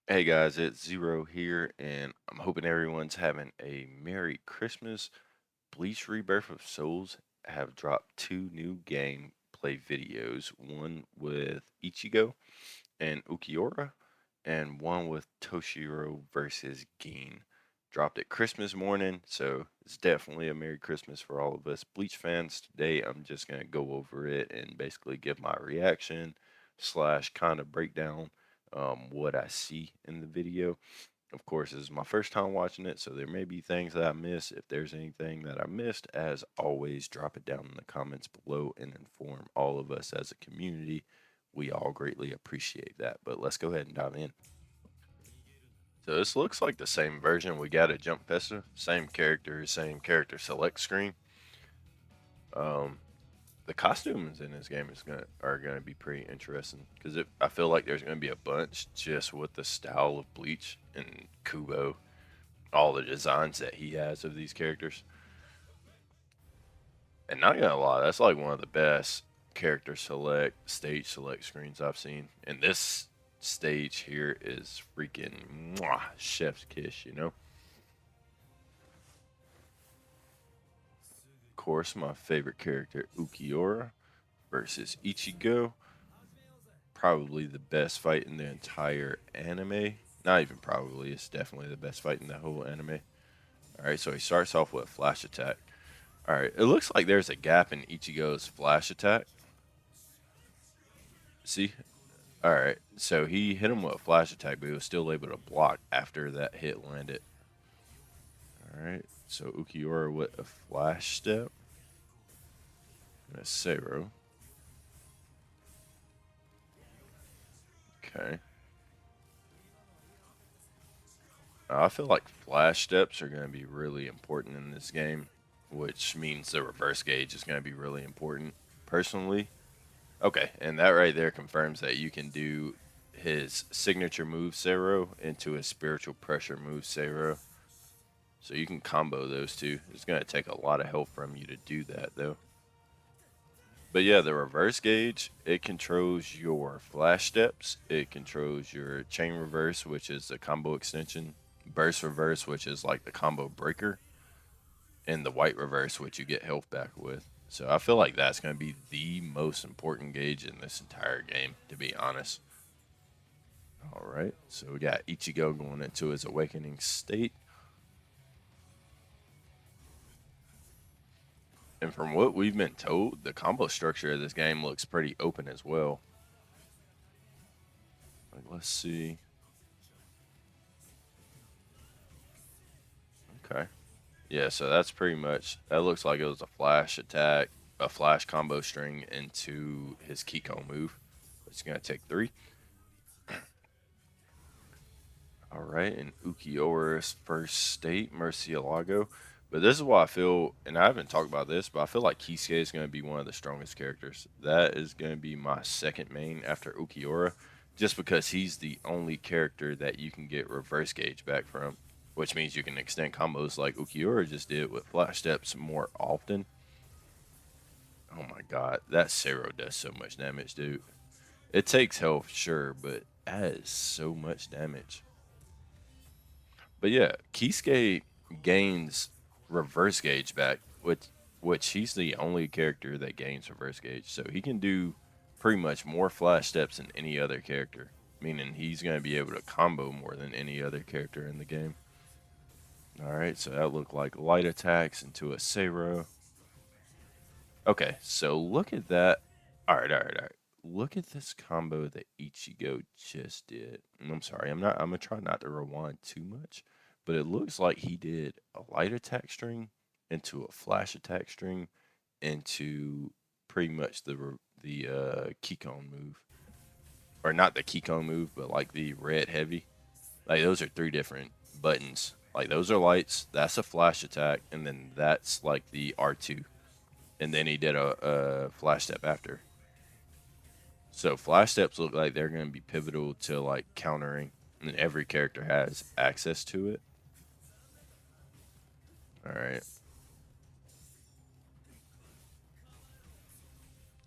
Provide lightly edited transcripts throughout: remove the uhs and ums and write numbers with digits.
Hey guys, it's Zero here, and I'm hoping everyone's having a Merry Christmas. Bleach Rebirth of Souls have dropped two new gameplay videos, one with Ichigo and Ulquiorra, and one with Toshiro versus Gin. Dropped at Christmas morning, so it's definitely a Merry Christmas for all of us Bleach fans. Today I'm just going to go over it and basically give my reaction slash kind of breakdown what I see in the video. Of course, this is my first time watching it, so there may be things that I miss. If there's anything that I missed, as always, drop it down in the comments below and inform all of us as a community. We all greatly appreciate that. But let's go ahead and dive in. So this looks like the same version we got at Jump Festa. Same character select screen. Um, the costumes in this game are gonna be pretty interesting because I feel like there's gonna be a bunch just with the style of Bleach and Kubo, all the designs that he has of these characters. And not gonna lie, that's like one of the best stage select screens I've seen. And this stage here is freaking chef's kiss, you know? Of course, my favorite character, Ulquiorra versus Ichigo. Probably the best fight in the entire anime. Not even probably, it's definitely the best fight in the whole anime. Alright, so he starts off with a flash attack. Alright, it looks like there's a gap in Ichigo's flash attack. See? Alright, so he hit him with a flash attack, but he was still able to block after that hit landed. Alright, so Ulquiorra with a flash step. And a Sero. Okay. I feel like flash steps are going to be really important in this game, which means the reverse gauge is going to be really important, personally. Okay, and that right there confirms that you can do his signature move, Sero, into his spiritual pressure move, Sero. So you can combo those two. It's going to take a lot of help from you to do that, though. But yeah, the reverse gauge, it controls your flash steps. It controls your chain reverse, which is the combo extension. Burst reverse, which is like the combo breaker. And the white reverse, which you get health back with. So I feel like that's going to be the most important gauge in this entire game, to be honest. All right, so we got Ichigo going into his awakening state. And from what we've been told, the combo structure of this game looks pretty open as well. Like, let's see. Okay. Yeah, so that's pretty much, that looks like it was a flash attack, a flash combo string into his Kiko move. It's going to take 3. All right, and Ulquiorra's first state, Murcielago. But this is why I feel, and I haven't talked about this, but I feel like Kisuke is going to be one of the strongest characters. That is going to be my second main after Ulquiorra, just because he's the only character that you can get reverse gauge back from, which means you can extend combos like Ulquiorra just did with flash steps more often. Oh my god, that Sero does so much damage, dude. It takes health, sure, but that is so much damage. But yeah, Kisuke gains reverse gauge back, which he's the only character that gains reverse gauge. So he can do pretty much more flash steps than any other character, meaning he's going to be able to combo more than any other character in the game. All right, so that looked like light attacks into a Sero. Okay, so look at that. All right. Look at this combo that Ichigo just did. And I'm sorry, I'm gonna try not to rewind too much, but it looks like he did a light attack string into a flash attack string into pretty much the Kikon move, or not the Kikon move, but like the red heavy. Like those are 3 different buttons. Like those are lights. That's a flash attack, and then that's like the R2, and then he did a flash step after. So flash steps look like they're going to be pivotal to like countering, and every character has access to it. All right.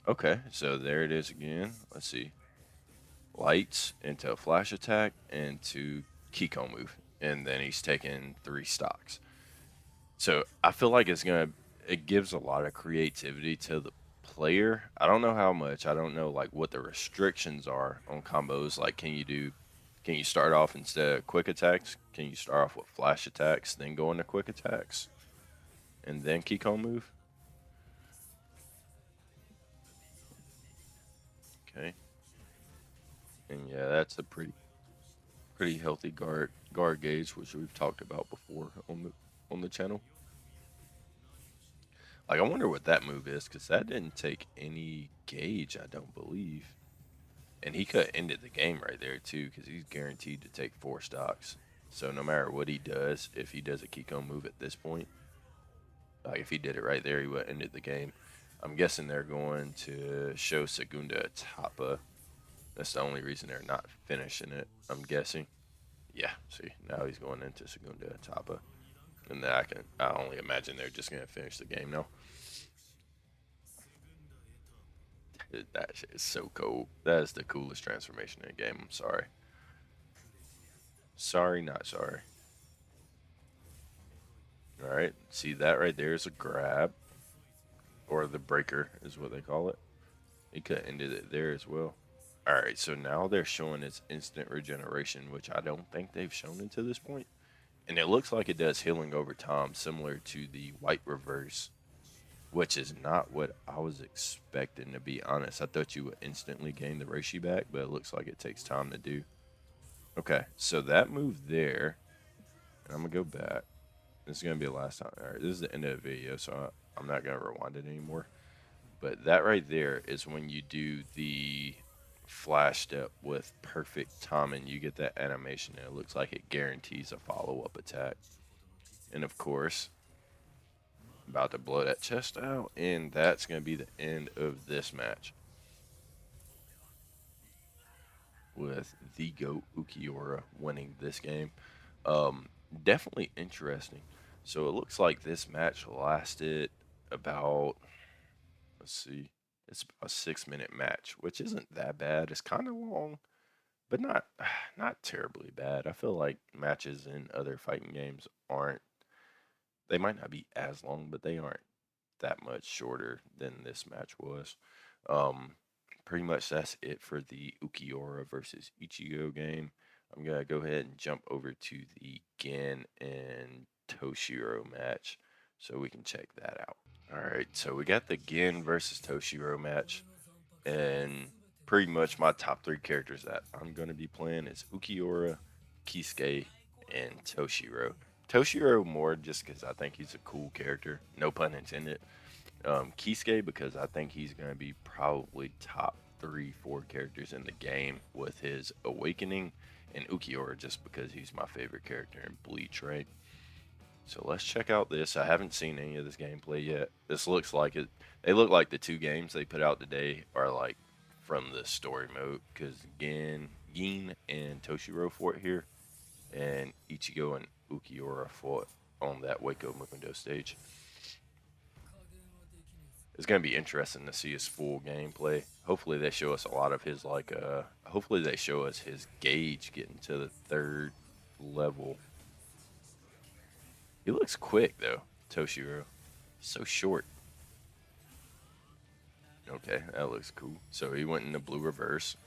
Okay, so there it is again. Let's see. lights into a flash attack into Kiko move, and then he's taking 3 stocks. So I feel like it gives a lot of creativity to the player. I don't know how much. I don't know like what the restrictions are on combos. Like can you start off instead of quick attacks? Can you start off with flash attacks, then go into quick attacks, and then Kiko move? Okay. And yeah, that's a pretty healthy guard gauge, which we've talked about before on the channel. Like I wonder what that move is, because that didn't take any gauge, I don't believe. And he could have ended the game right there too, because he's guaranteed to take 4 stocks. So no matter what he does, if he does a Kiko move at this point, like if he did it right there, he would have ended the game. I'm guessing they're going to show Segunda Tapa. That's the only reason they're not finishing it, I'm guessing. Yeah, see, now he's going into Segunda Tapa. And then I only imagine they're just gonna finish the game now. That shit is so cool. That is the coolest transformation in the game. I'm sorry. Sorry, not sorry. All right, see that right there is a grab, or the breaker is what they call it. He could have ended it there as well. All right, so now they're showing its instant regeneration, which I don't think they've shown until this point. And it looks like it does healing over time, similar to the white reverse, which is not what I was expecting, to be honest. I thought you would instantly gain the Reishi back, but it looks like it takes time to do. Okay, so that move there, and I'm going to go back. This is going to be the last time. All right, this is the end of the video, so I'm not going to rewind it anymore. But that right there is when you do the flash step with perfect timing. You get that animation, and it looks like it guarantees a follow-up attack. And of course, about to blow that chest out, and that's going to be the end of this match with the GOAT Ulquiorra winning this game. Definitely interesting. So it looks like this match lasted about, let's see, it's a 6-minute match, which isn't that bad. It's kind of long, but not terribly bad. I feel like matches in other fighting games aren't, they might not be as long, but they aren't that much shorter than this match was. Um, Pretty much that's it for the Ulquiorra versus Ichigo game. I'm gonna go ahead and jump over to the Gen and Toshiro match so we can check that out. All right, so we got the Gen versus Toshiro match, and pretty much my top 3 characters that I'm gonna be playing is Ulquiorra, Kisuke, and Toshiro. Toshiro more just because I think he's a cool character, no pun intended. Kisuke because I think he's going to be probably top 3, 4 characters in the game with his awakening, and Ulquiorra just because he's my favorite character in Bleach, right? So let's check out this. I haven't seen any of this gameplay yet. This looks like it. They look like the 2 games they put out today are like from the story mode, because Gin and Toshiro fought here, and Ichigo and Ulquiorra fought on that Waco Mukundo stage. It's gonna be interesting to see his full gameplay. Hopefully they show us a lot of his hopefully they show us his gauge getting to the 3rd level. He looks quick though, Toshiro. So short. Okay, that looks cool. So he went into blue reverse,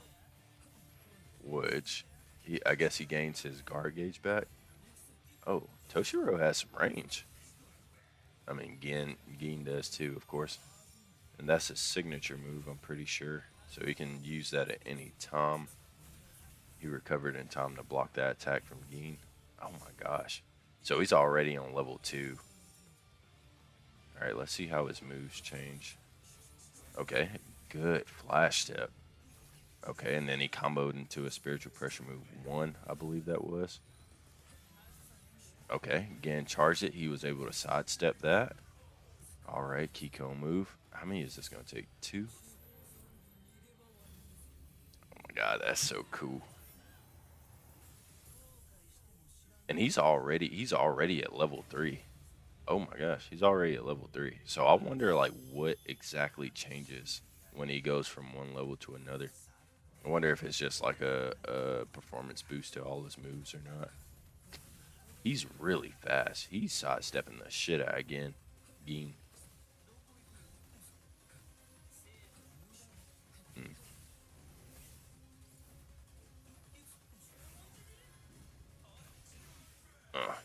which I guess he gains his guard gauge back. Oh, Toshiro has some range. I mean, Gin does too, of course. And that's his signature move, I'm pretty sure. So he can use that at any time. He recovered in time to block that attack from Gin. Oh my gosh. So he's already on level 2. Alright, let's see how his moves change. Okay, good. Flash step. Okay, and then he comboed into a spiritual pressure move 1, I believe that was. Okay, again, charged it. He was able to sidestep that. Alright, Kiko move. How many is this going to take? 2? Oh my god, that's so cool. And he's already at level 3. Oh my gosh, he's already at level 3. So I wonder like what exactly changes when he goes from one level to another. I wonder if it's just like a performance boost to all his moves or not. He's really fast. He's sidestepping the shit out again. Geen. Hmm.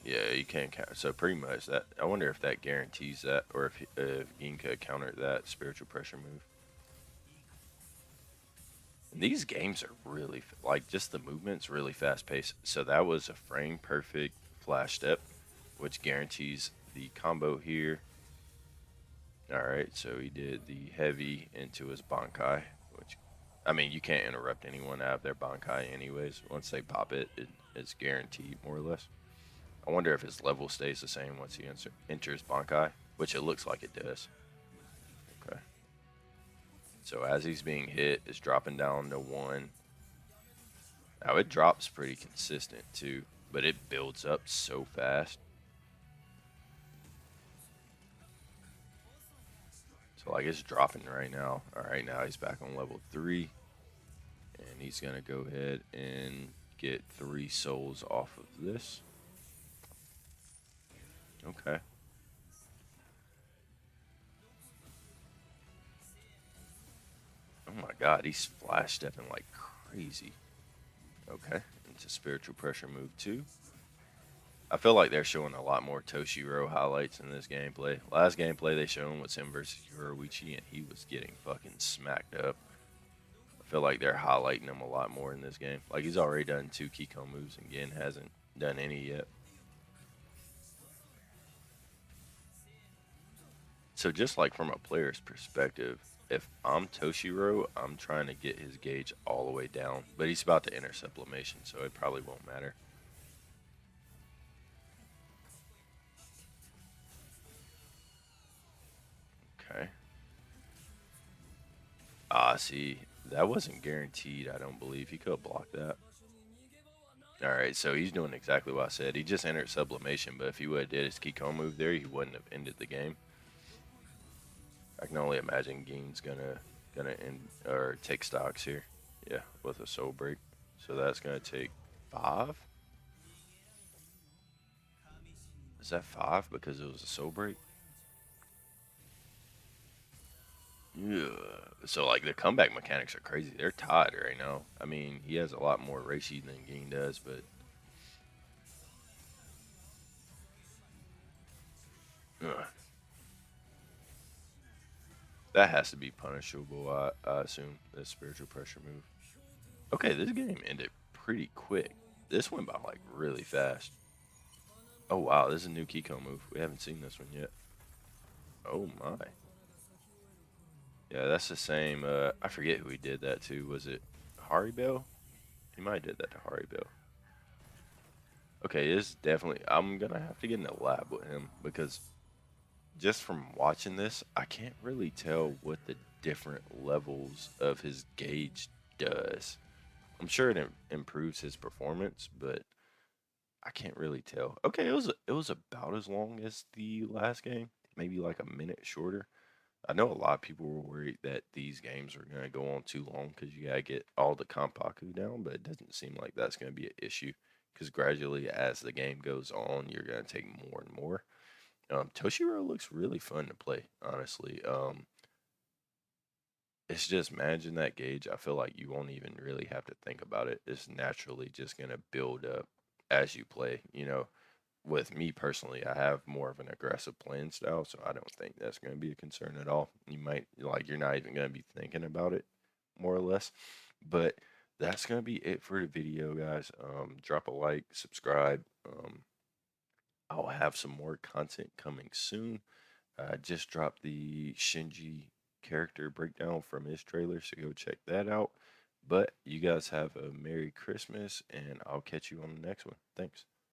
Yeah, you can't count. So pretty much that. I wonder if that guarantees that, or if Geen could counter that spiritual pressure move. And these games are really like just the movement's really fast paced. So that was a frame perfect flash step, which guarantees the combo here. All right, so he did the heavy into his Bankai, which, I mean, you can't interrupt anyone out of their Bankai anyways. Once they pop it, it's guaranteed more or less. I wonder if his level stays the same once he enters Bankai, which it looks like it does. Okay. So as he's being hit, it's dropping down to 1. Now it drops pretty consistent too, but it builds up so fast. So like it's dropping right now. All right, now he's back on level 3. And he's going to go ahead and get 3 souls off of this. Okay. Oh my god, he's flash stepping like crazy. Okay. Into spiritual pressure move 2. I feel like they're showing a lot more Toshiro highlights in this gameplay. Last gameplay they showed was him versus Yoruichi, and he was getting fucking smacked up. I feel like they're highlighting him a lot more in this game. Like he's already done 2 Kiko moves, and Gen hasn't done any yet. So just like from a player's perspective, if I'm Toshiro, I'm trying to get his gauge all the way down. But he's about to enter sublimation, so it probably won't matter. Okay. See, that wasn't guaranteed, I don't believe. He could have blocked that. Alright, so he's doing exactly what I said. He just entered sublimation, but if he would have did his Kiko move there, he wouldn't have ended the game. I can only imagine Gein's gonna end or take stocks here. Yeah, with a soul break. So that's gonna take 5. Is that 5 because it was a soul break? Yeah. So like the comeback mechanics are crazy. They're tied right now. I mean, he has a lot more Reishi than Ging does, but uh, that has to be punishable. I assume the spiritual pressure move. Okay, this game ended pretty quick. This went by like really fast. Oh wow, this is a new Kiko move. We haven't seen this one yet. Oh my. Yeah, that's the same. I forget who he did that to. Was it Haribel? He might have did that to Haribel. Okay, it's definitely. I'm gonna have to get in the lab with him because just from watching this, I can't really tell what the different levels of his gauge does. I'm sure it improves his performance, but I can't really tell. Okay, it was about as long as the last game, maybe like a minute shorter. I know a lot of people were worried that these games were gonna go on too long because you gotta get all the Kampaku down, but it doesn't seem like that's gonna be an issue because gradually as the game goes on, you're gonna take more and more. Toshiro looks really fun to play, honestly. It's just managing that gauge. I feel like you won't even really have to think about it. It's naturally just gonna build up as you play. With me personally, I have more of an aggressive playing style, so I don't think that's gonna be a concern at all. You might like you're not even gonna be thinking about it, more or less. But that's gonna be it for the video, guys. Drop a like, subscribe. I'll have some more content coming soon. I just dropped the Shinji character breakdown from his trailer, so go check that out. But you guys have a Merry Christmas, and I'll catch you on the next one. Thanks.